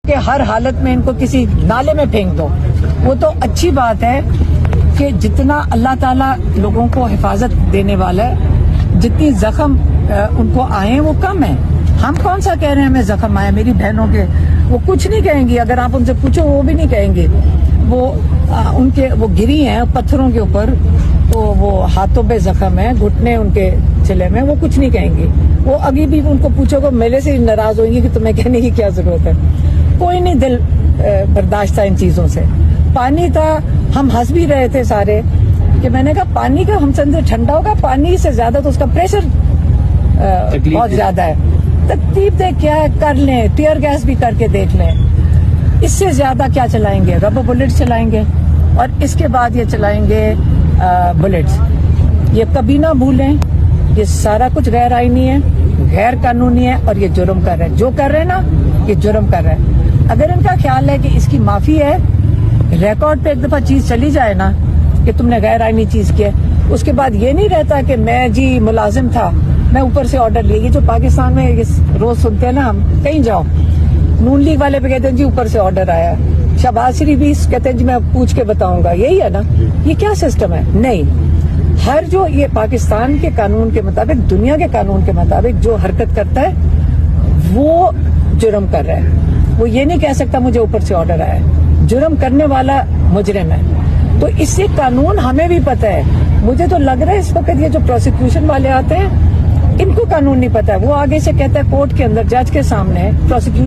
کہ ہر حالت میں ان کو کسی نالے میں پھینک دو. وہ تو اچھی بات ہے کہ جتنا اللہ تعالیٰ لوگوں کو حفاظت دینے والا ہے، جتنی زخم ان کو آئے وہ کم ہے. ہم کون سا کہہ رہے ہیں ہمیں زخم آئے؟ میری بہنوں کے وہ کچھ نہیں کہیں گی، اگر آپ ان سے پوچھو وہ بھی نہیں کہیں گے. وہ گری ہیں پتھروں کے اوپر، تو وہ ہاتھوں پہ زخم ہے، گھٹنے ان کے چلے میں، وہ کچھ نہیں کہیں گی. وہ ابھی بھی ان کو پوچھو گے میرے سے ناراض ہوئیں گی کہ تمہیں کہنے کی کیا ضرورت ہے. کوئی نہیں دل برداشت تھا ان چیزوں سے. پانی تھا، ہم ہنس بھی رہے تھے سارے کہ میں نے کہا پانی کا ہم سمجھے ٹھنڈا ہوگا، پانی سے زیادہ تو اس کا پریشر بہت زیادہ ہے. تکلیف دے کیا ہے، کر لیں، ٹیئر گیس بھی کر کے دیکھ لیں. اس سے زیادہ کیا چلائیں گے؟ ربر بلٹ چلائیں گے، اور اس کے بعد یہ چلائیں گے بلٹس. یہ کبھی نہ بھولیں یہ سارا کچھ غیر آئینی ہے، غیر قانونی ہے، اور یہ جرم کر رہے ہیں. جو کر رہے ہیں نا یہ جرم کر رہے ہیں. اگر ان کا خیال ہے کہ اس کی معافی ہے، ریکارڈ پہ ایک دفعہ چیز چلی جائے نا کہ تم نے غیر آئینی چیز کی ہے، اس کے بعد یہ نہیں رہتا کہ میں جی ملازم تھا، میں اوپر سے آرڈر لیے. یہ جو پاکستان میں روز سنتے ہیں نا، ہم کہیں جاؤ نون لیگ والے پہ کہتے ہیں جی اوپر سے آرڈر آیا. شہباز شریف بھی کہتے ہیں جی میں پوچھ کے بتاؤں گا. یہی ہے نا، یہ کیا سسٹم ہے؟ نہیں، ہر جو یہ پاکستان کے قانون کے مطابق، دنیا کے قانون کے مطابق جو حرکت کرتا ہے وہ جرم کر رہا ہے. وہ یہ نہیں کہہ سکتا مجھے اوپر سے آرڈر آیا ہے. جرم کرنے والا مجرم ہے. تو اس سے قانون ہمیں بھی پتہ ہے. مجھے تو لگ رہا ہے اس وقت یہ جو پروسیکیوشن والے آتے ہیں ان کو قانون نہیں پتہ ہے. وہ آگے سے کہتا ہے کورٹ کے اندر جج کے سامنے پروسیکیوشن